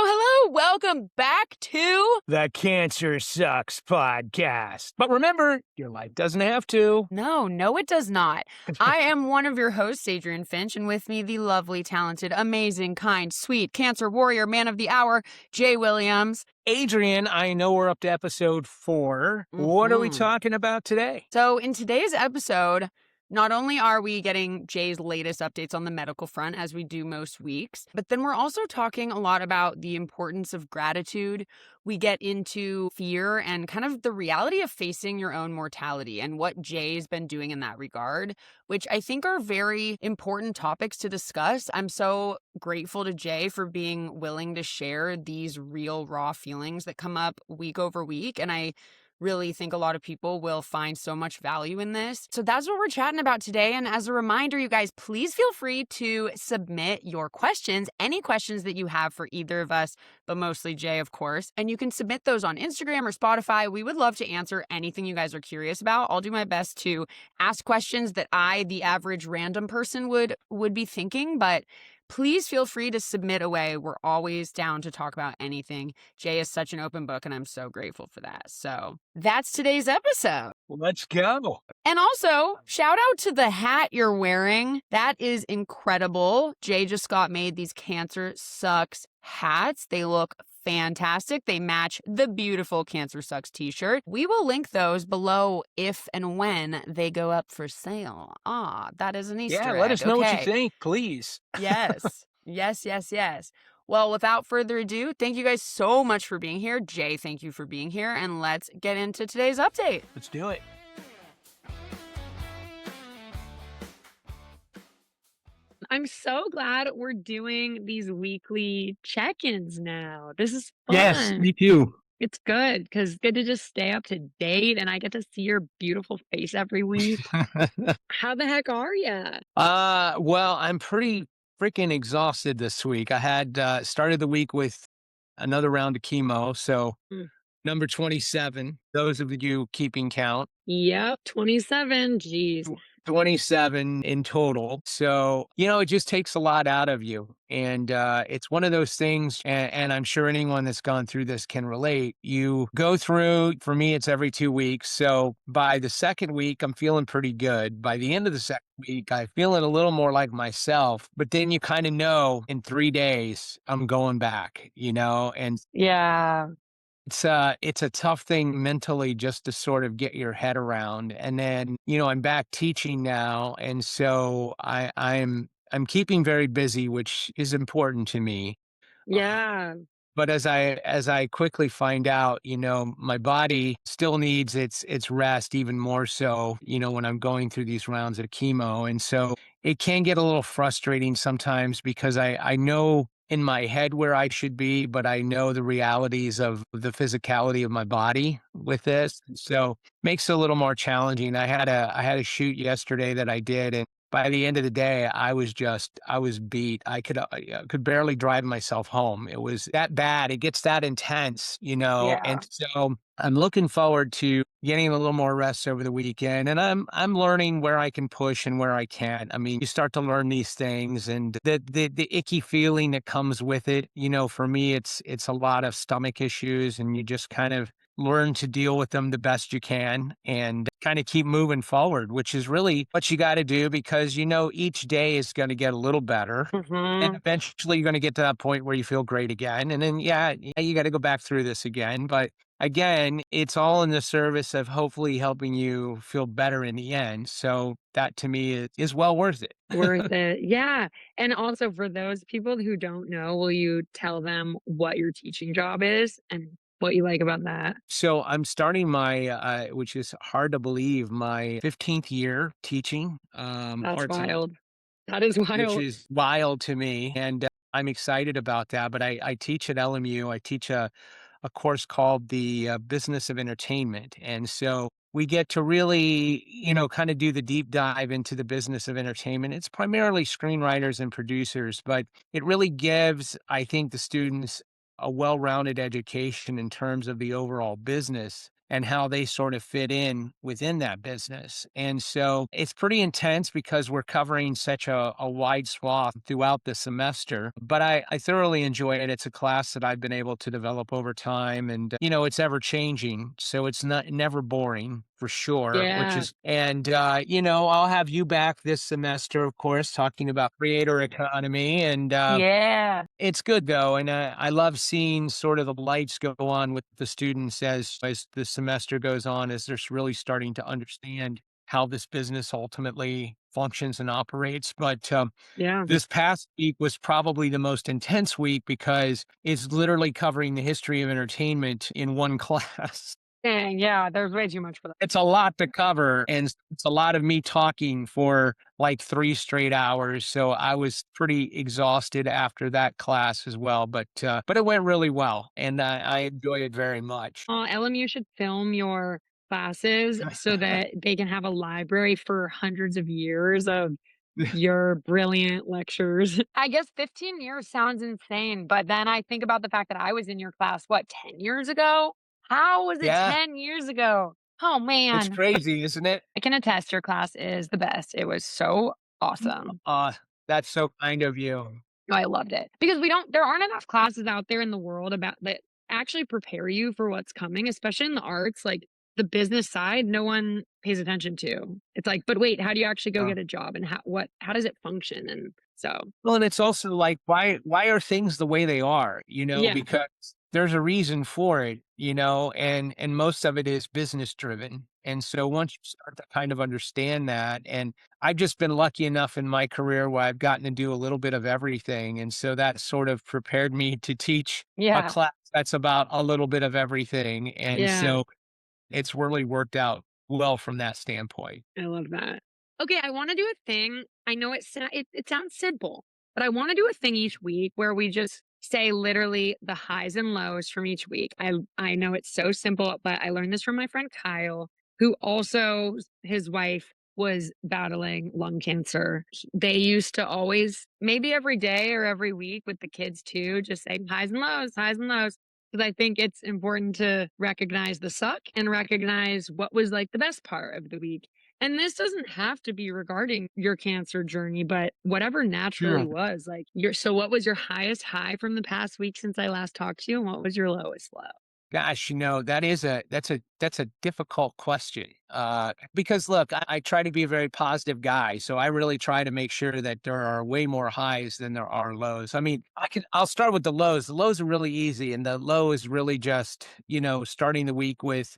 Hello. Welcome back to the Cancer Sucks podcast. But remember, your life doesn't have to. No, it does not. I am one of your hosts, Adrian Finch, and with me, the lovely, talented, amazing, kind, sweet, cancer warrior, man of the hour, Jay Williams. Adrian, I know we're up to episode 4. What are we talking about today? So in today's episode, not only are we getting Jay's latest updates on the medical front, as we do most weeks, but then we're also talking a lot about the importance of gratitude. We get into fear and kind of the reality of facing your own mortality and what Jay's been doing in that regard, which I think are very important topics to discuss. I'm so grateful to Jay for being willing to share these real, raw feelings that come up week over week. And I really think a lot of people will find so much value in this. So that's what we're chatting about today. And as a reminder, you guys, please feel free to submit your questions, any questions that you have for either of us, but mostly Jay, of course. And you can submit those on Instagram or Spotify. We would love to answer anything you guys are curious about. I'll do my best to ask questions that I, the average random person, would be thinking, but please feel free to submit away. We're always down to talk about anything. Jay is such an open book, and I'm so grateful for that. So that's today's episode. Let's go. And also, shout out to the hat you're wearing. That is incredible. Jay just got made these Cancer Sucks hats. They look fantastic. They match the beautiful Cancer Sucks t-shirt. We will link those below if and when they go up for sale. That is an Easter egg. Yeah, let us know what you think, please. Yes. Yes. Well, without further ado, thank you guys so much for being here. Jay, thank you for being here. And let's get into today's update. Let's do it. I'm so glad we're doing these weekly check-ins now. This is fun. Yes, me too. It's good because it's good to just stay up to date and I get to see your beautiful face every week. How the heck are you? Well, I'm pretty freaking exhausted this week. I had started the week with another round of chemo. So number 27, those of you keeping count. Yep, 27. Geez. 27 in total. So, it just takes a lot out of you. And it's one of those things, and I'm sure anyone that's gone through this can relate. You go through, for me, it's every 2 weeks. So by the second week, I'm feeling pretty good. By the end of the second week, I feel it a little more like myself. But then you kind of know in 3 days, I'm going back, and yeah. It's a tough thing mentally just to sort of get your head around. And then, I'm back teaching now. And so I'm keeping very busy, which is important to me. Yeah. But as I quickly find out, my body still needs its rest even more so, when I'm going through these rounds of chemo. And so it can get a little frustrating sometimes because I know in my head where I should be, but I know the realities of the physicality of my body with this. So makes it a little more challenging. I had a shoot yesterday that I did, and by the end of the day, I was beat. I could barely drive myself home. It was that bad. It gets that intense, Yeah. And so I'm looking forward to getting a little more rest over the weekend, and I'm learning where I can push and where I can't. I mean, you start to learn these things, and the icky feeling that comes with it. For me, it's a lot of stomach issues, and you just kind of learn to deal with them the best you can and kind of keep moving forward, which is really what you got to do because, each day is going to get a little better. And eventually you're going to get to that point where you feel great again. And then, you got to go back through this again. But again, it's all in the service of hopefully helping you feel better in the end. So that to me is well worth it. Worth it. Yeah. And also for those people who don't know, will you tell them what your teaching job is and what you like about that? So I'm starting my, which is hard to believe, my 15th year teaching. That's wild. That is wild. Which is wild to me. And I'm excited about that. But I teach at LMU. I teach a course called the Business of Entertainment. And so we get to really, kind of do the deep dive into the business of entertainment. It's primarily screenwriters and producers, but it really gives, I think, the students a well-rounded education in terms of the overall business. and how they sort of fit in within that business. And so it's pretty intense because we're covering such a wide swath throughout the semester. But I thoroughly enjoy it. It's a class that I've been able to develop over time, and it's ever changing. So it's not never boring for sure, which Yeah. is, and I'll have you back this semester, of course, talking about creator economy. And Yeah. it's good though, and I love seeing sort of the lights go on with the students as the semester goes on, as they're really starting to understand how this business ultimately functions and operates. But Yeah. this past week was probably the most intense week because it's literally covering the history of entertainment in one class. Dang, yeah, there's way too much for that. It's a lot to cover, and it's a lot of me talking for like 3 straight hours, so I was pretty exhausted after that class as well, but it went really well, and I enjoy it very much. LMU should film your classes so that they can have a library for hundreds of years of your brilliant lectures. I guess 15 years sounds insane, but then I think about the fact that I was in your class, what, 10 years ago? How was it Yeah, 10 years ago? Oh, it's man. crazy, isn't it? I can attest your class is the best. It was so awesome. Uh, that's so kind of you. Oh, I loved it because there aren't enough classes out there in the world about that actually prepare you for what's coming, especially in the arts, like the business side, no one pays attention to. It's like, but wait, how do you actually go Uh get a job and how does it function? And so, Well, and it's also like, why are things the way they are? yeah. Because there's a reason for it, and most of it is business driven. And so once you start to kind of understand that, and I've just been lucky enough in my career where I've gotten to do a little bit of everything. And so that sort of prepared me to teach a Yeah. class that's about a little bit of everything. And Yeah. so it's really worked out well from that standpoint. I love that. Okay, I wanna do a thing. I know it sounds simple, but I wanna do a thing each week where we just say literally the highs and lows from each week. I know it's so simple, but I learned this from my friend Kyle, who also his wife was battling lung cancer. They used to always, maybe every day or every week with the kids too, just say highs and lows. Because I think it's important to recognize the suck and recognize what was like the best part of the week. And this doesn't have to be regarding your cancer journey, but whatever naturally Sure. was like so what was your highest high from the past week since I last talked to you? And what was your lowest low? Gosh, that's a difficult question. Because look, I try to be a very positive guy, so I really try to make sure that there are way more highs than there are lows. I mean, I'll start with the lows. The lows are really easy, and the low is really just starting the week with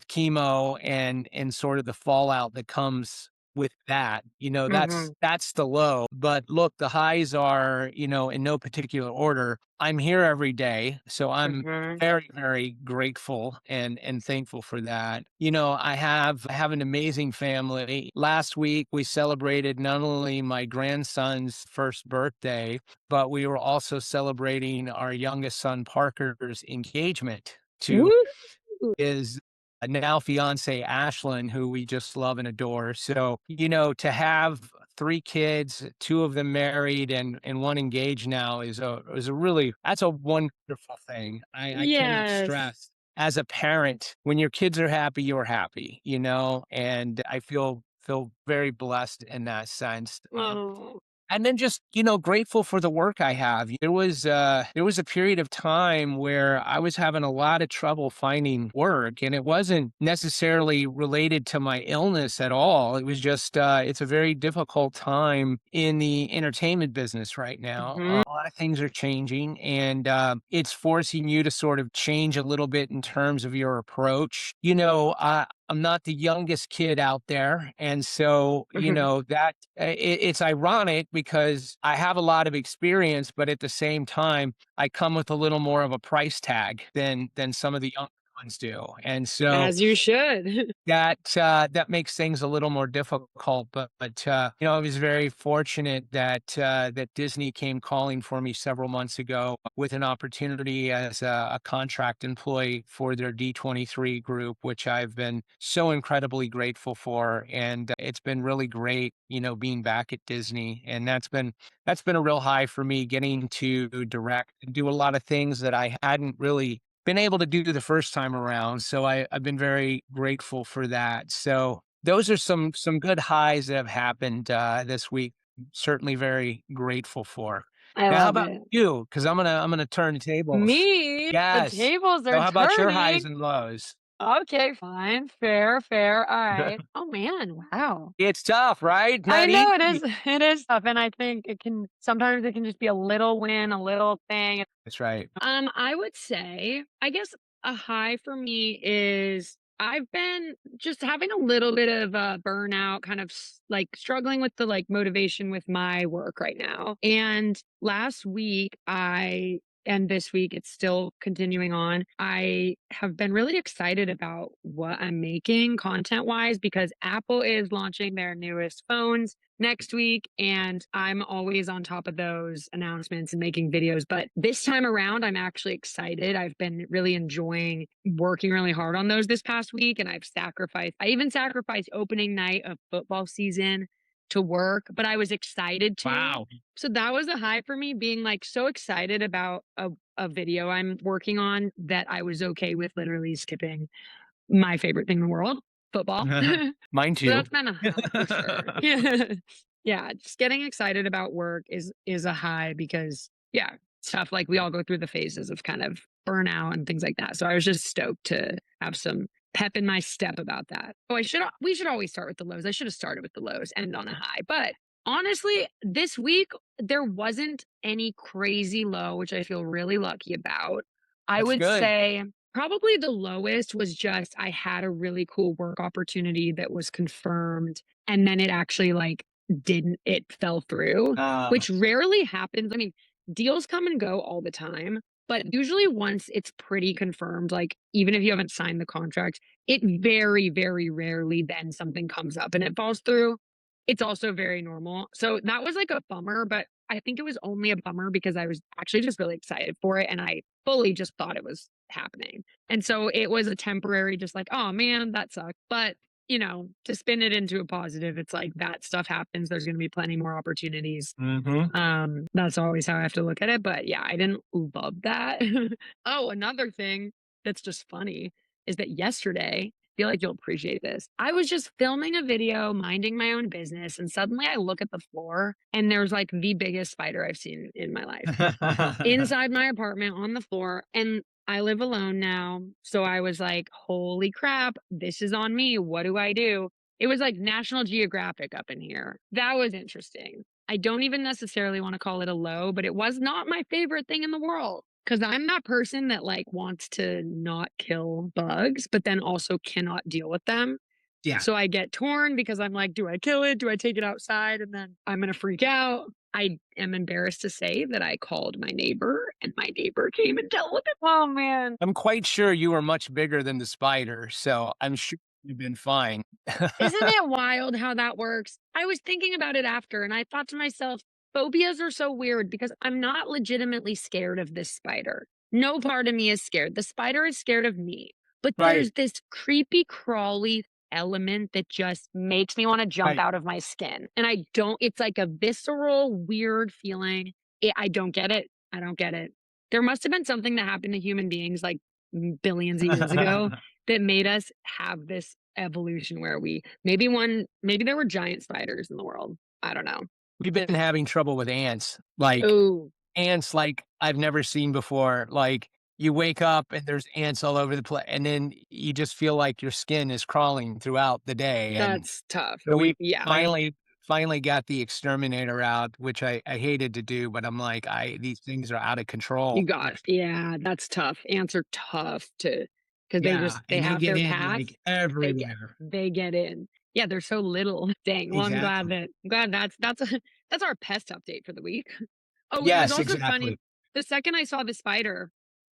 chemo and sort of the fallout that comes with that. That's Mhm. that's the low. But look, the highs are in no particular order. I'm here every day, so I'm Mhm. very, very grateful and thankful for that. I have an amazing family. Last week we celebrated not only my grandson's first birthday, but we were also celebrating our youngest son Parker's engagement to Woo! his now fiance Ashlyn, who we just love and adore. So, to have 3 kids, 2 of them married and 1 engaged now is a really that's a wonderful thing. I cannot Yes. stress as a parent, when your kids are happy, you're happy, and I feel very blessed in that sense. Oh. And then just, grateful for the work I have. There was a period of time where I was having a lot of trouble finding work, and it wasn't necessarily related to my illness at all. It was just it's a very difficult time in the entertainment business right now. Mhm. A lot of things are changing, and it's forcing you to sort of change a little bit in terms of your approach. I'm not the youngest kid out there, and so, Mhm. that it's ironic because I have a lot of experience, but at the same time, I come with a little more of a price tag than some of the younger ones do, and so As you should. that makes things a little more difficult, but I was very fortunate that Disney came calling for me several months ago with an opportunity as a contract employee for their D23 group, which I've been so incredibly grateful for, and it's been really great, being back at Disney, and that's been a real high for me, getting to direct and do a lot of things that I hadn't really been able to do the first time around. So I've been very grateful for that. So those are some good highs that have happened this week. Certainly very grateful for. I Now, how love about it. you? I'm gonna turn the tables. Me? The Yes. tables So are how about your highs turning. and lows? Okay, fine, fair, fair. All right. Oh man, wow. It's tough, right? I Not know it is. easy. It is tough, and I think it can sometimes it can just be a little win, a little thing. That's right. I would say, I guess a high for me is I've been just having a little bit of a burnout, kind of like struggling with the like motivation with my work right now. And last week, and this week, it's still continuing on. I have been really excited about what I'm making content wise because Apple is launching their newest phones next week, and I'm always on top of those announcements and making videos. But this time around, I'm actually excited. I've been really enjoying working really hard on those this past week, and I even sacrificed opening night of football season to work, but I was excited to. Wow. So that was a high for me, being like so excited about a video I'm working on that I was okay with literally skipping my favorite thing in the world, football. Mine So too. that's been a high for sure. Yeah. Yeah, just getting excited about work is a high because yeah, stuff like we all go through the phases of kind of burnout and things like that. So I was just stoked to have some pep in my step about that. Oh, we should always start with the lows. I should have started with the lows, end on a high. But honestly, this week there wasn't any crazy low, which I feel really lucky about. I That's would good. say probably the lowest was just I had a really cool work opportunity that was confirmed, and then it actually, like, didn't it fell through, Uh, which rarely happens. I mean, deals come and go all the time, but usually once it's pretty confirmed, like, even if you haven't signed the contract, it very, very rarely then something comes up and it falls through. It's also very normal. So that was, like, a bummer, but I think it was only a bummer because I was actually just really excited for it, and I fully just thought it was happening. And so it was a temporary, just like, oh man, that sucked. But, to spin it into a positive, it's like that stuff happens. There's going to be plenty more opportunities. mhm. That's always how I have to look at it. But yeah, I didn't love that. Oh, another thing that's just funny is that yesterday, I feel like you'll appreciate this. I was just filming a video, minding my own business, and suddenly I look at the floor and there's like the biggest spider I've seen in my life inside my apartment on the floor. And I live alone now. So I was like, holy crap, this is on me. What do I do? It was like National Geographic up in here. That was interesting. I don't even necessarily want to call it a low, but it was not my favorite thing in the world. Cause I'm that person that like wants to not kill bugs, but then also cannot deal with them. Yeah. So I get torn because I'm like, do I kill it? Do I take it outside? And then I'm going to freak out. I am embarrassed to say that I called my neighbor and my neighbor came and dealt with it. Oh man. I'm quite sure you are much bigger than the spider, so I'm sure you've been fine. Isn't it wild how that works? I was thinking about it after and I thought to myself, phobias are so weird because I'm not legitimately scared of this spider. No part of me is scared. The spider is scared of me. But Right, there's this creepy, crawly element that just makes me want to jump right. out of my skin. And it's like a visceral, weird feeling. I don't get it. I don't get it. There must have been something that happened to human beings like billions of years ago that made us have this evolution where maybe there were giant spiders in the world. I don't know. We've been having trouble with ants, like, Oh, I've never seen before, like, you wake up and there's ants all over the place, and then you just feel like your skin is crawling throughout the day, and that's tough. so we Yeah, finally got the exterminator out, which I hated to do, but I'm like, "I these things are out of control." yeah, that's tough. Ants are tough because Yeah, they and they have get their in, path. like, They get everywhere. they get in. Yeah, they're so little. Dang. Well, Exactly. I'm glad that's our pest update for the week. Oh, it was Yes, also exactly. funny. The second I saw the spider,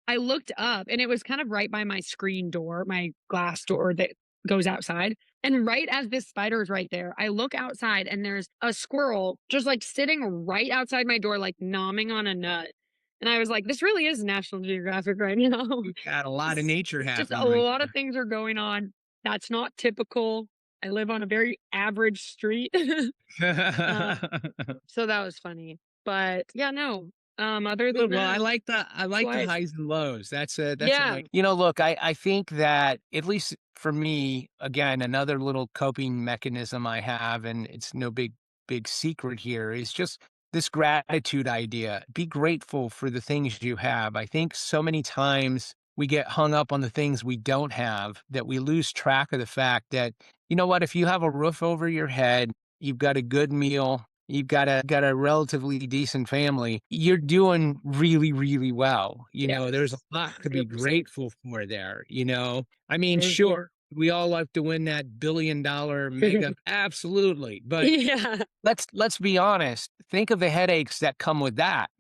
I looked up and it was kind of right by my screen door, my glass door that goes outside. And right as this spider is right there, I look outside and there's a squirrel just like sitting right outside my door, like nomming on a nut. And I was like, this really is National Geographic right now. We got a lot of Just nature just a happening right lot of there. things are going on. That's not typical. I live on a very average street. uh, so that was funny. But yeah, no. Other than Good. Well, that, I like the life. highs and lows. That's a Yeah. nice look, I think that, at least for me, again, another little coping mechanism I have, and it's no big secret here, is just this gratitude idea. Be grateful for the things you have. I think so many times we get hung up on the things we don't have that we lose track of the fact that, you know what, if you have a roof over your head, you've got a good meal, you've got a relatively decent family, you're doing really, really well. There's a Yes. lot to be 100%. grateful for there. I mean, For sure. sure, we all like to win that $1 billion mega, absolutely. But Yeah. let's be honest. Think of the headaches that come with that,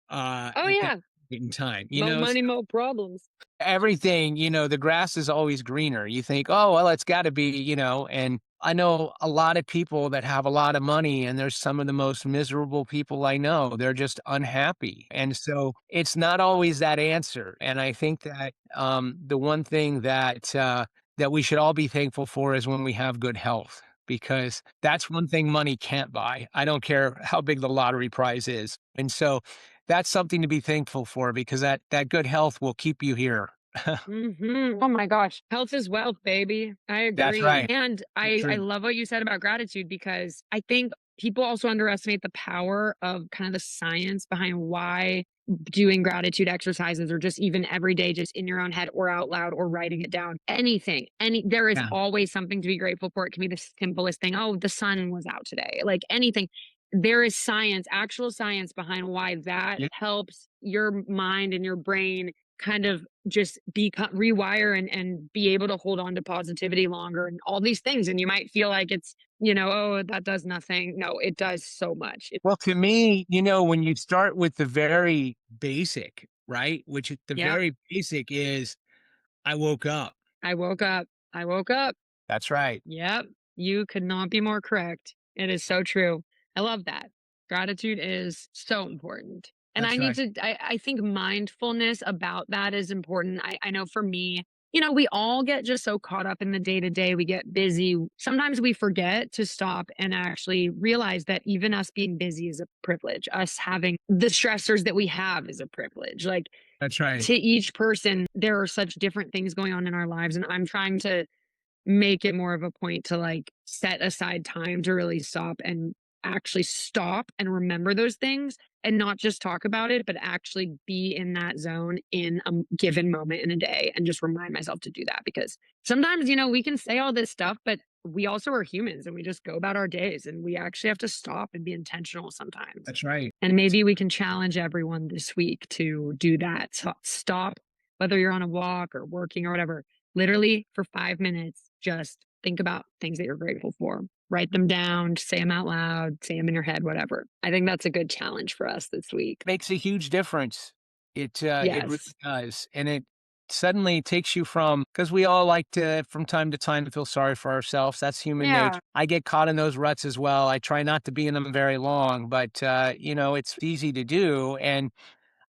Oh, at that yeah. point in time, Mo money, mo problems. everything, the grass is always greener. You think, oh, well, it's got to be, and I know a lot of people that have a lot of money, and there's some of the most miserable people I know. They're just unhappy. And so it's not always that answer. And I think that the one thing that we should all be thankful for is when we have good health, because that's one thing money can't buy. I don't care how big the lottery prize is. And so that's something to be thankful for, because that good health will keep you here. Oh my gosh. Health is wealth, baby. I That's agree. right. And So I true. love what you said about gratitude because I think people also underestimate the power of kind of the science behind why doing gratitude exercises or just even every day just in your own head or out loud or writing it down. Anything. There is Yeah. always something to be grateful for. It can be the simplest thing. Oh, the sun was out today. Like anything. There is science, actual science behind why that Yeah. helps your mind and your brain kind of just rewire and be able to hold on to positivity longer and all these things. And you might feel like it's, oh, that does nothing. No, it does so much. Well, to me, when you start with the very basic, right? Which the Yep. very basic is, I woke up. I woke up. I woke up. That's right. Yep. You could not be more correct. It is so true. I love that. Gratitude is so important. And That's right. I think mindfulness about that is important. I know for me, we all get just so caught up in the day to day. We get busy. Sometimes we forget to stop and actually realize that even us being busy is a privilege. Us having the stressors that we have is a privilege. Like That's right. to each person, there are such different things going on in our lives. And I'm trying to make it more of a point to like set aside time to really stop and actually stop and remember those things and not just talk about it, but actually be in that zone in a given moment in a day and just remind myself to do that. Because sometimes, we can say all this stuff, but we also are humans and we just go about our days and we actually have to stop and be intentional sometimes. That's right. And maybe we can challenge everyone this week to do that. So stop, whether you're on a walk or working or whatever, literally for 5 minutes, just think about things that you're grateful for. Write them down, say them out loud, say them in your head, whatever. I think that's a good challenge for us this week. Makes a huge difference. It really Yes. does. And it suddenly takes you from, because we all like to, from time to time, to feel sorry for ourselves. That's human nature. Yeah. I get caught in those ruts as well. I try not to be in them very long, but, it's easy to do. And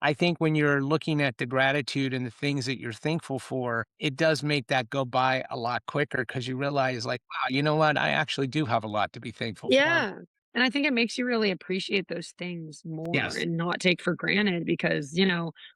I think when you're looking at the gratitude and the things that you're thankful for, it does make that go by a lot quicker, because you realize, like, wow, you know what? I actually do have a lot to be thankful for. Yeah. And I think it makes you really appreciate those things more Yes. and not take for granted because,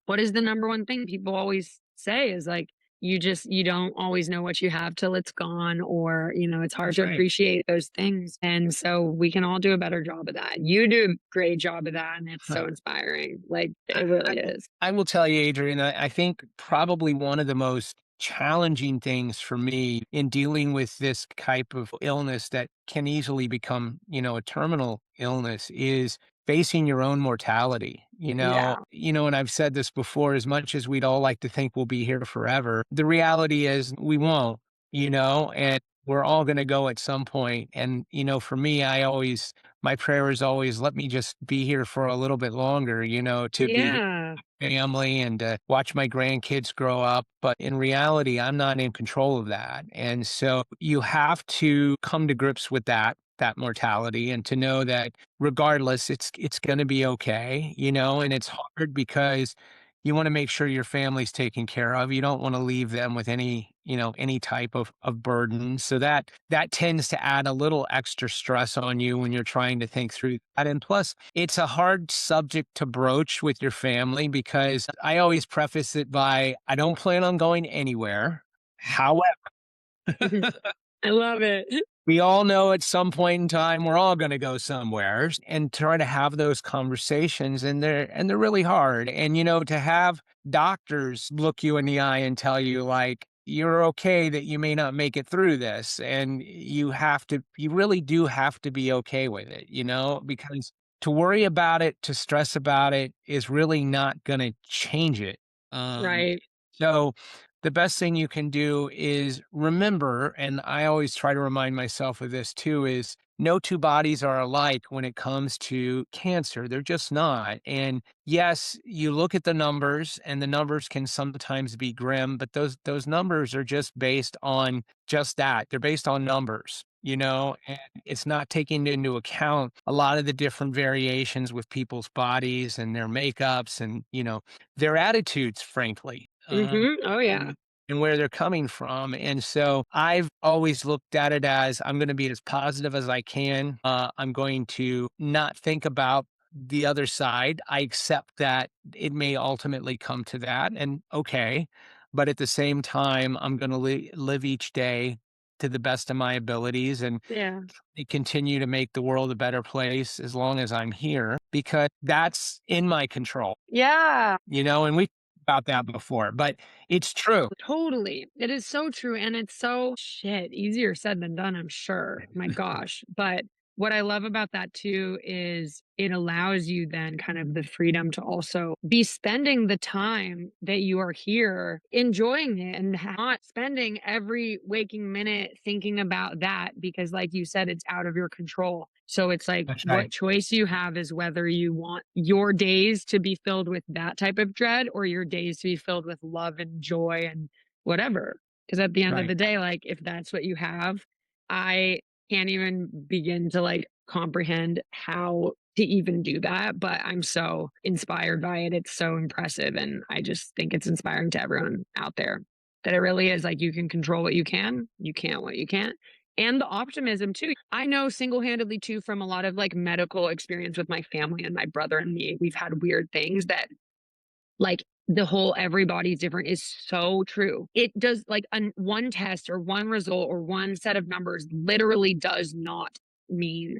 what is the number one thing people always say is like, you don't always know what you have till it's gone, or, it's hard That's to right. appreciate those things. And so we can all do a better job of that. You do a great job of that. And it's so inspiring. Like, I it really I will is. I will tell you, Adrian, I think probably one of the most challenging things for me in dealing with this type of illness that can easily become, a terminal illness, is facing your own mortality. Yeah. And I've said this before, as much as we'd all like to think we'll be here forever, the reality is we won't, and we're all going to go at some point. And, for me, my prayer is always, let me just be here for a little bit longer, to be here Yeah. with my family and watch my grandkids grow up. But in reality, I'm not in control of that. And so you have to come to grips with that mortality, and to know that regardless, it's going to be okay, and it's hard because you want to make sure your family's taken care of. You don't want to leave them with any any type of burden. So that tends to add a little extra stress on you when you're trying to think through that. And plus, it's a hard subject to broach with your family because I always preface it by I don't plan on going anywhere. However, I love it. we all know at some point in time we're all going to go somewhere and try to have those conversations, and they're really hard. And to have doctors look you in the eye and tell you like you're okay, that you may not make it through this, and you really do have to be okay with it, because to worry about it, to stress about it is really not going to change it. um Right. so the best thing you can do is remember, and I always try to remind myself of this too, is no two bodies are alike when it comes to cancer. They're just not. And yes, you look at the numbers, and the numbers can sometimes be grim, but those numbers are just based on just that. They're based on numbers. And it's not taking into account a lot of the different variations with people's bodies and their makeups and, their attitudes, frankly. Oh yeah. And and where they're coming from. And so I've always looked at it as I'm going to be as positive as I can. I'm going to not think about the other side. I accept that it may ultimately come to that. And okay. But at the same time, I'm going to live each day to the best of my abilities and Yeah. continue to make the world a better place as long as I'm here, because that's in my control, Yeah. and we about that before, but it's true. Totally. It is so true. And it's so shit easier said than done, I'm sure. My gosh. But what I love about that too is it allows you then kind of the freedom to also be spending the time that you are here enjoying it and not spending every waking minute thinking about that because, like you said, it's out of your control. So it's like That's what right. choice you have is whether you want your days to be filled with that type of dread or your days to be filled with love and joy and whatever. Because at the end of Right. the day, like if that's what you have, I can't even begin to like comprehend how to even do that. But I'm so inspired by it. It's so impressive. And I just think it's inspiring to everyone out there that it really is like you can control what you can't what you can't. And the optimism too. I know single handedly too from a lot of like medical experience with my family and my brother and me. We've had weird things that like, the whole everybody's different is so true. It does like one test or one result or one set of numbers literally does not mean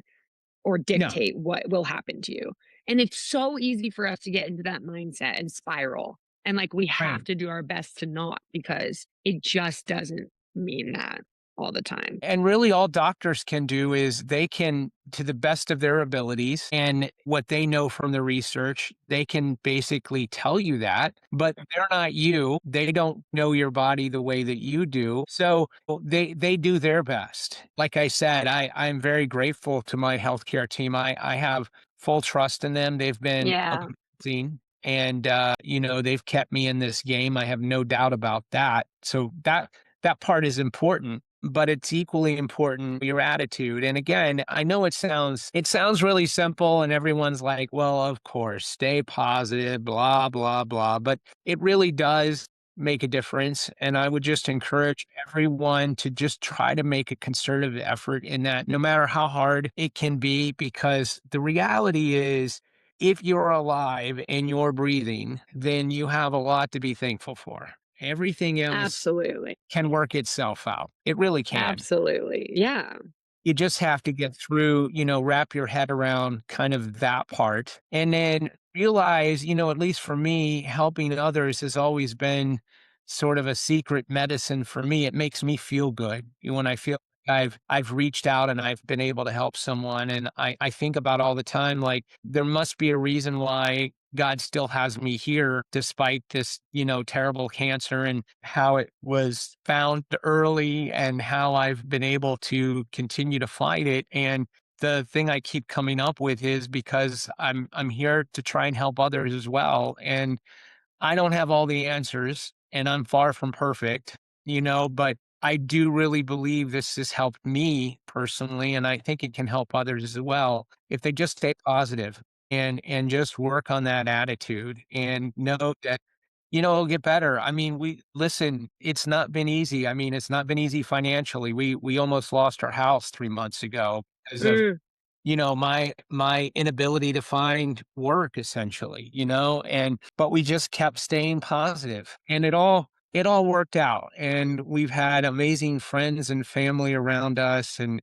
or No. dictate what will happen to you. And it's so easy for us to get into that mindset and spiral. And like we have Right. to do our best to not because it just doesn't mean that all the time. And really, all doctors can do is they can, to the best of their abilities and what they know from the research, they can basically tell you that, but they're not you. They don't know your body the way that you do. So they do their best. Like I said, I'm very grateful to my healthcare team. I have full trust in them. They've been Yeah, amazing. And they've kept me in this game. I have no doubt about that. So that part is important, but it's equally important your attitude. And again, I know it sounds really simple and everyone's like, well, of course, stay positive, blah, blah, blah. But it really does make a difference. And I would just encourage everyone to just try to make a concerted effort in that, no matter how hard it can be, because the reality is if you're alive and you're breathing, then you have a lot to be thankful for. Everything else absolutely. can work itself out. It really can. Absolutely. Yeah. You just have to get through, wrap your head around kind of that part and then realize, at least for me, helping others has always been sort of a secret medicine for me. It makes me feel good when I feel like I've reached out and I've been able to help someone. And I think about all the time, like there must be a reason why God still has me here despite this, terrible cancer, and how it was found early and how I've been able to continue to fight it. And the thing I keep coming up with is because I'm here to try and help others as well. And I don't have all the answers and I'm far from perfect, but I do really believe this has helped me personally. And I think it can help others as well if they just stay positive and just work on that attitude and know that It'll get better. I mean, listen, it's not been easy. I mean, it's not been easy financially. We almost lost our house 3 months ago because of, Mm, my inability to find work essentially, and but we just kept staying positive and it all worked out. And we've had amazing friends and family around us and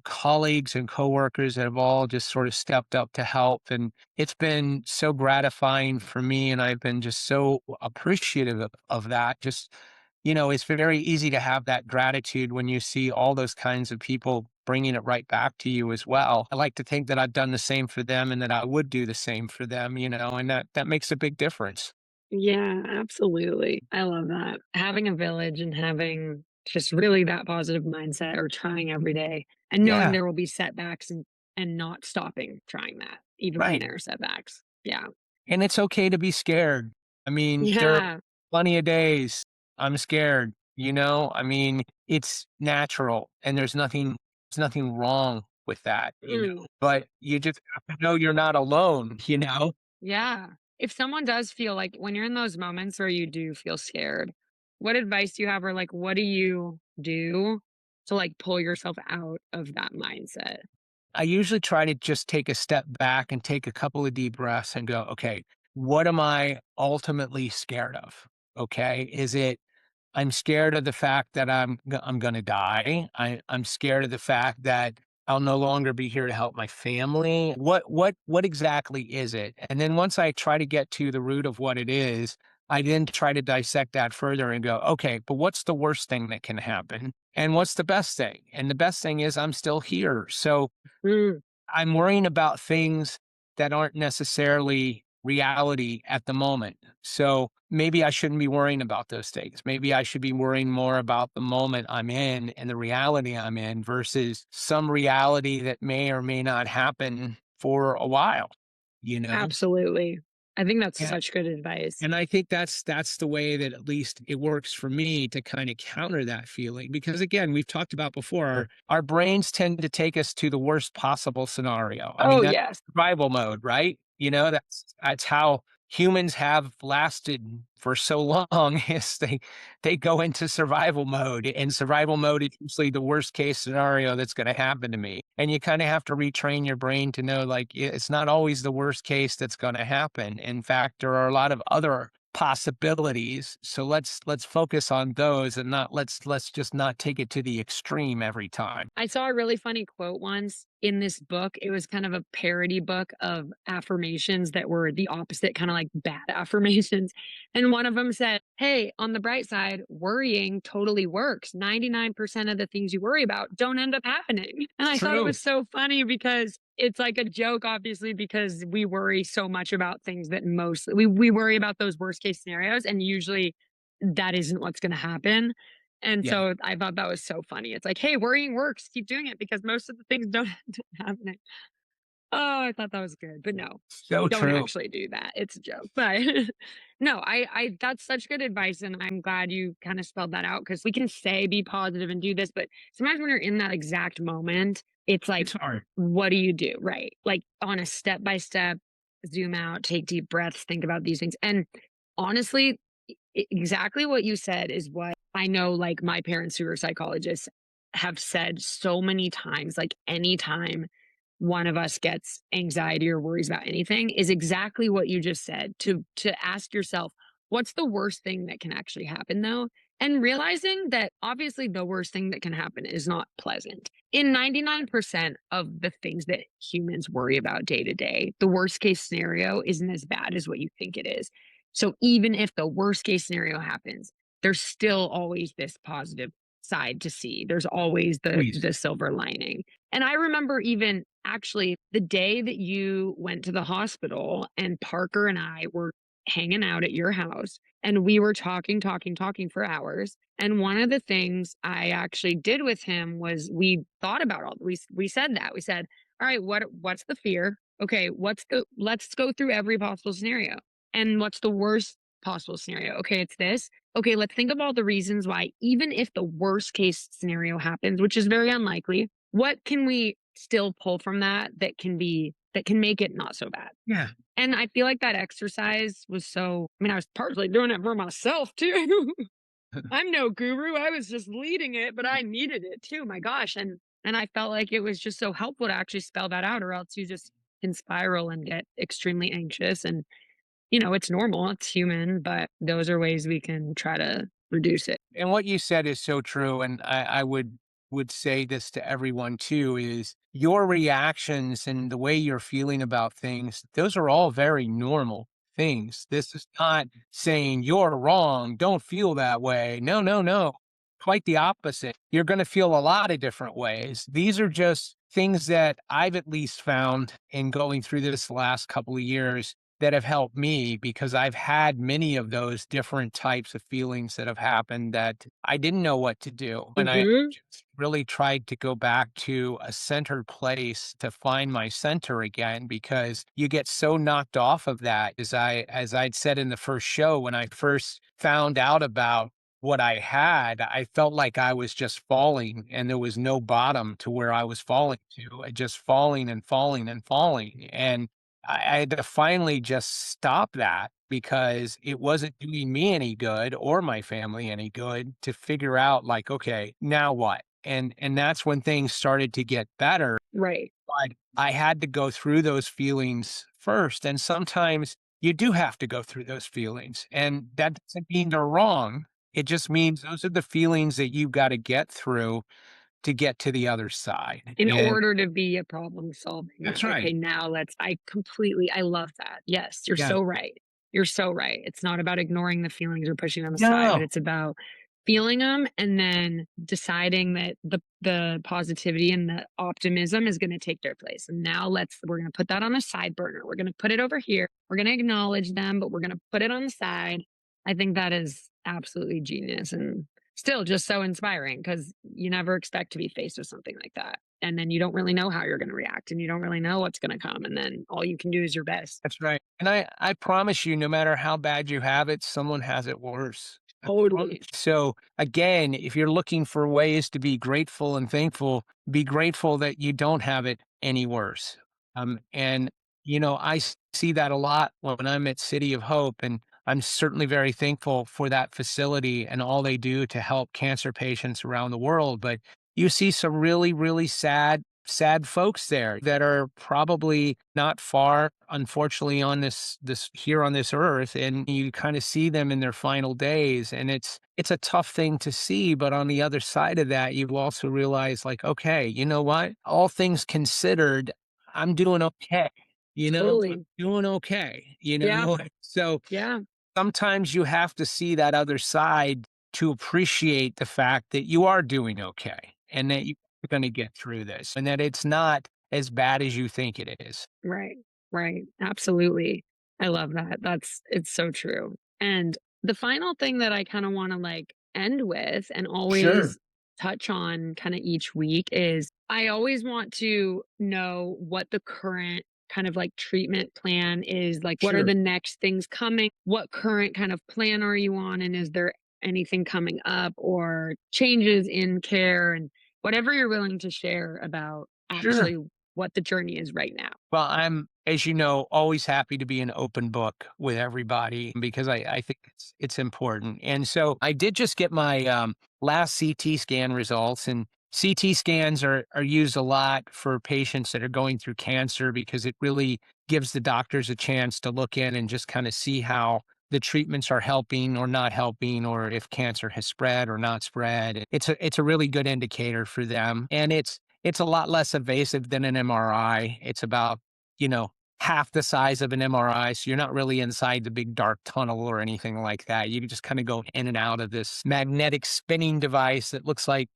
colleagues and coworkers that have all just sort of stepped up to help. And it's been so gratifying for me. And I've been just so appreciative of that. It's very easy to have that gratitude when you see all those kinds of people bringing it right back to you as well. I like to think that I've done the same for them and that I would do the same for them, and that makes a big difference. yeah, absolutely. I love that. Having a village and having just really that positive mindset or trying every day and knowing Yeah, there will be setbacks and not stopping trying that even when right. there are setbacks. Yeah. And it's okay to be scared. I mean, there are Yeah. plenty of days I'm scared, I mean, it's natural and there's nothing wrong with that, Mm, but you just have to know you're not alone. yeah. If someone does feel like when you're in those moments where you do feel scared, what advice do you have or like what do you do to like pull yourself out of that mindset? I usually try to just take a step back and take a couple of deep breaths and go, okay, what am I ultimately scared of? Okay. Is it I'm scared of the fact that I'm gonna die. I'm scared of the fact that I'll no longer be here to help my family. What exactly is it? And then once I try to get to the root of what it is, I then try to dissect that further and go, okay, but what's the worst thing that can happen? And what's the best thing? And the best thing is I'm still here. So Mm, I'm worrying about things that aren't necessarily reality at the moment. So maybe I shouldn't be worrying about those things. Maybe I should be worrying more about the moment I'm in and the reality I'm in versus some reality that may or may not happen for a while, you know? absolutely. I think that's Yeah. such good advice. And I think that's the way that at least it works for me to kind of counter that feeling. Because again, we've talked about before, our brains tend to take us to the worst possible scenario. I mean, Oh, that's yes. survival mode, right? That's how humans have lasted for so long is they go into survival mode. And survival mode is usually the worst case scenario that's going to happen to me. And you kind of have to retrain your brain to know like it's not always the worst case that's going to happen. In fact, there are a lot of other possibilities. So let's focus on those and not let's just not take it to the extreme every time. I saw a really funny quote once in this book. It was kind of a parody book of affirmations that were the opposite, kind of like bad affirmations. And one of them said, hey, on the bright side, worrying totally works. 99% of the things you worry about don't end up happening. And It's I thought it true. was so funny because it's like a joke, obviously, because we worry so much about things that we worry about those worst case scenarios. And usually that isn't what's going to happen. And Yeah. so I thought that was so funny. It's like, "Hey, worrying works. Keep doing it because most of the things don't end up happening." Oh, I thought that was good, but no, So don't true. actually do that. It's a joke. But no, I that's such good advice, and I'm glad you kind of spelled that out because we can say be positive and do this, but sometimes when you're in that exact moment, it's like, It's hard. what do you do? Right? Like on a step by step, zoom out, take deep breaths, think about these things, and honestly, exactly what you said is what I know, like my parents who are psychologists have said so many times, like anytime one of us gets anxiety or worries about anything is exactly what you just said to ask yourself, what's the worst thing that can actually happen though? And realizing that obviously the worst thing that can happen is not pleasant. In 99% of the things that humans worry about day to day, the worst case scenario isn't as bad as what you think it is. So even if the worst case scenario happens, there's still always this positive side to see. There's always Please. the silver lining. And I remember even actually the day that you went to the hospital and Parker and I were hanging out at your house and we were talking for hours. And one of the things I actually did with him was we thought about we said that. We said, "All right, what's the fear? Okay, let's go through every possible scenario. And what's the worst possible scenario? Okay, it's this. Okay, let's think of all the reasons why, even if the worst case scenario happens, which is very unlikely, what can we still pull from that that can be that can make it not so bad. Yeah. And I feel like that exercise was so, I mean, I was partially doing it for myself too. I'm no guru. I was just leading it, but I needed it too. My gosh. And I felt like it was just so helpful to actually spell that out, or else you just can spiral and get extremely anxious. And, it's normal, it's human, but those are ways we can try to reduce it. And what you said is so true. And I would say this to everyone too, is your reactions and the way you're feeling about things, those are all very normal things. This is not saying you're wrong, don't feel that way. No, no, no. Quite the opposite. You're going to feel a lot of different ways. These are just things that I've at least found in going through this last couple of years that have helped me, because I've had many of those different types of feelings that have happened that I didn't know what to do. And I Hmm. just really tried to go back to a centered place to find my center again, because you get so knocked off of that. As I'd said in the first show, when I first found out about what I had, I felt like I was just falling and there was no bottom to where I was falling to, just falling and falling and falling. And I had to finally just stop that, because it wasn't doing me any good or my family any good to figure out, like, okay, now what? And that's when things started to get better. Right. But I had to go through those feelings first. And sometimes you do have to go through those feelings. And that doesn't mean they're wrong. It just means those are the feelings that you've got to get through to get to the other side. In And order to be a problem solving, that's like, okay, right. now I love that. Yes, you're Yeah. so right. You're so right. It's not about ignoring the feelings or pushing them aside, but No, it's about feeling them and then deciding that the positivity and the optimism is going to take their place. And now we're going to put that on a side burner. We're going to put it over here. We're going to acknowledge them, but we're going to put it on the side. I think that is absolutely genius and still just so inspiring, because you never expect to be faced with something like that. And then you don't really know how you're going to react and you don't really know what's going to come. And then all you can do is your best. that's right. And I promise you, no matter how bad you have it, someone has it worse. I promise. Totally. So again, if you're looking for ways to be grateful and thankful, be grateful that you don't have it any worse. And see that a lot when I'm at City of Hope, and I'm certainly very thankful for that facility and all they do to help cancer patients around the world. But you see some really, really sad folks there that are probably not far, unfortunately, on this here on this earth, and you kind of see them in their final days, and it's a tough thing to see. But on the other side of that, you also realize, like, okay, you know what, all things considered, I'm doing okay. I'm Totally. doing okay. Yeah. So Yeah. sometimes you have to see that other side to appreciate the fact that you are doing okay and that you're going to get through this and that it's not as bad as you think it is. Right. Right. Absolutely. I love that. It's so true. And the final thing that I kind of want to like end with and Sure. always touch on kind of each week is I always want to know what the current kind of like treatment plan is. Like, what are Sure. the next things coming? What current kind of plan are you on? And is there anything coming up or changes in care and whatever you're willing to share about Sure. actually what the journey is right now. Well, I'm, as you know, always happy to be an open book with everybody because I think it's important. And so I did just get my last CT scan results, and CT scans are used a lot for patients that are going through cancer because it really gives the doctors a chance to look in and just kind of see how the treatments are helping or not helping, or if cancer has spread or not spread. It's a really good indicator for them, and it's a lot less invasive than an MRI. It's about, you know, half the size of an MRI. So you're not really inside the big dark tunnel or anything like that. You can just kind of go in and out of this magnetic spinning device that looks like,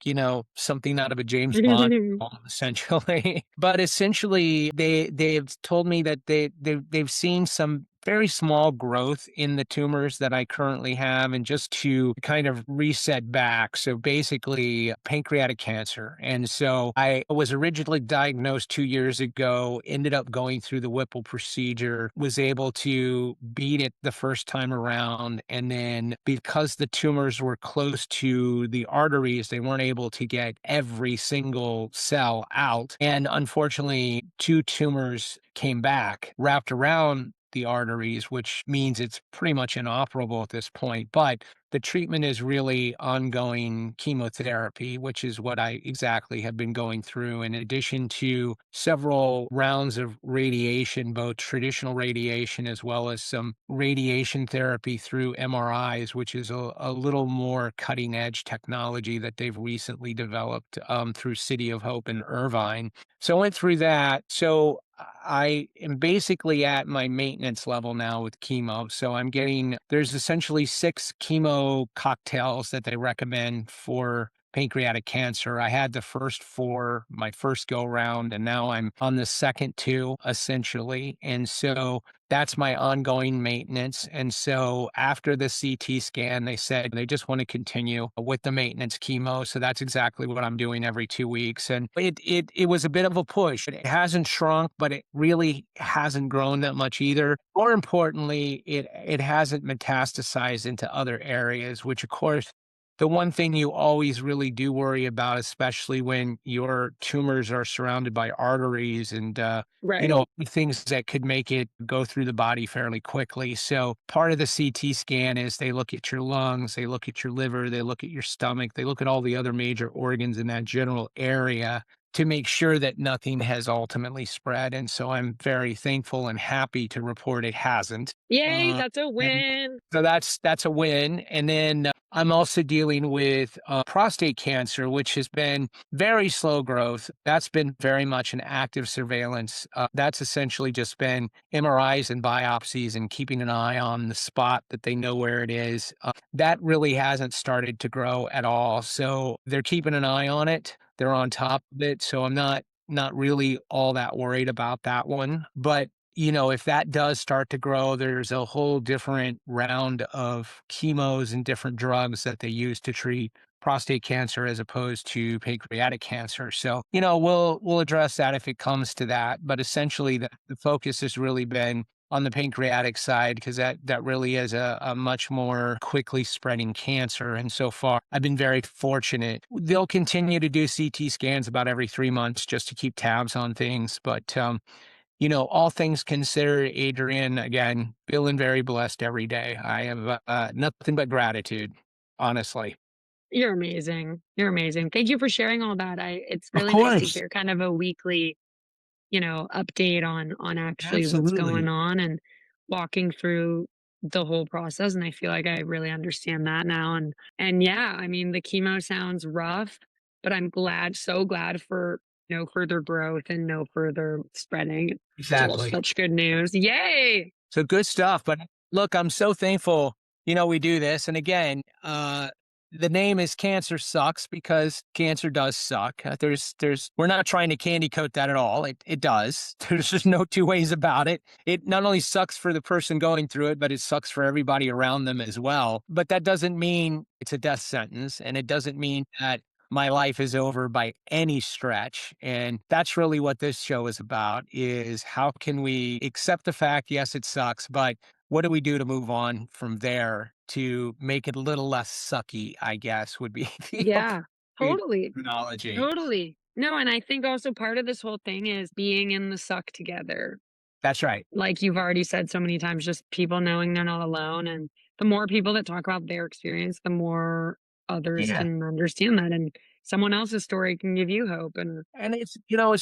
something out of a James Bond film, essentially. But essentially they've told me that they've seen some very small growth in the tumors that I currently have and just to kind of reset back. So basically, pancreatic cancer. And so I was originally diagnosed 2 years ago, ended up going through the Whipple procedure, was able to beat it the first time around. And then because the tumors were close to the arteries, they weren't able to get every single cell out. And unfortunately, two tumors came back wrapped around the arteries, which means it's pretty much inoperable at this point. But the treatment is really ongoing chemotherapy, which is what I exactly have been going through, in addition to several rounds of radiation, both traditional radiation as well as some radiation therapy through MRIs, which is a little more cutting edge technology that they've recently developed through City of Hope in Irvine. So I went through that. So I am basically at my maintenance level now with chemo. So there's essentially 6 chemo cocktails that they recommend for pancreatic cancer. I had the first 4, my first go round, and now I'm on the second 2 essentially. And so that's my ongoing maintenance. And so after the CT scan, they said they just want to continue with the maintenance chemo. So that's exactly what I'm doing every 2 weeks. And it was a bit of a push. It hasn't shrunk, but it really hasn't grown that much either. More importantly, it hasn't metastasized into other areas, which of course the one thing you always really do worry about, especially when your tumors are surrounded by arteries and Right. things that could make it go through the body fairly quickly. So part of the CT scan is they look at your lungs, they look at your liver, they look at your stomach, they look at all the other major organs in that general area to make sure that nothing has ultimately spread. And so I'm very thankful and happy to report it hasn't. Yay, Uh, that's a and win. so that's a win. And then I'm also dealing with prostate cancer, which has been very slow growth. That's been very much an active surveillance. That's essentially just been MRIs and biopsies and keeping an eye on the spot that they know where it is. That really hasn't started to grow at all. So they're keeping an eye on it. They're on top of it. So I'm not really all that worried about that one. But if that does start to grow, there's a whole different round of chemos and different drugs that they use to treat prostate cancer as opposed to pancreatic cancer. So, we'll address that if it comes to that. But essentially, the focus has really been on the pancreatic side because that really is a much more quickly spreading cancer. And so far, I've been very fortunate. They'll continue to do CT scans about every 3 months just to keep tabs on things. But all things considered, Adrian, again, feeling very blessed every day. I have nothing but gratitude, honestly. You're amazing. You're amazing. Thank you for sharing all that. It's Of really nice to course. hear kind of a weekly, update on actually what's going Absolutely. on and walking through the whole process. And I feel like I really understand that now. And yeah, I mean the chemo sounds rough, but I'm glad, so glad for no further growth and no further spreading. It's all Exactly. such good news. Yay! So good stuff. But look, I'm so thankful, we do this. And again, the name is Cancer Sucks because cancer does suck. We're not trying to candy coat that at all. It does. There's just no two ways about it. It not only sucks for the person going through it, but it sucks for everybody around them as well. But that doesn't mean it's a death sentence. And it doesn't mean that my life is over by any stretch. And that's really what this show is about, is how can we accept the fact, yes, it sucks, but what do we do to move on from there to make it a little less sucky, I guess, would be the Yeah, appropriate totally. terminology. Totally. No, and I think also part of this whole thing is being in the suck together. That's right. Like you've already said so many times, just people knowing they're not alone. And the more people that talk about their experience, the more others Yeah. can understand that. And someone else's story can give you hope. And And it's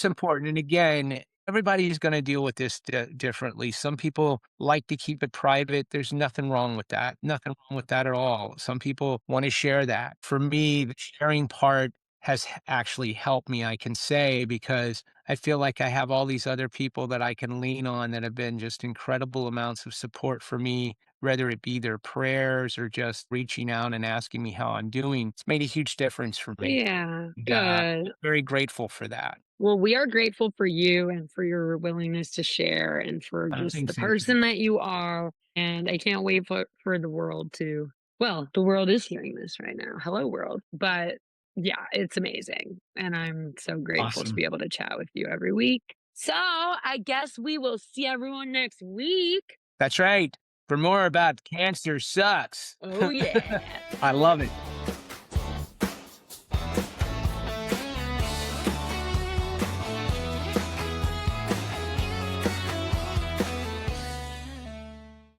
important. And again, everybody's going to deal with this differently. Some people like to keep it private. There's nothing wrong with that. Nothing wrong with that at all. Some people want to share that. For me, the sharing part has actually helped me, I can say, because I feel like I have all these other people that I can lean on that have been just incredible amounts of support for me, whether it be their prayers or just reaching out and asking me how I'm doing. It's made a huge difference for me. yeah, And, good. very grateful for that. Well, we are grateful for you and for your willingness to share and for just the Thanks, Anthony. person that you are. And I can't wait for the world to, well, the world is hearing this right now. Hello, world. But yeah, it's amazing. And I'm so grateful to Awesome. be able to chat with you every week. So I guess we will see everyone next week. That's right. For more about cancer sucks. Oh, yeah. I love it.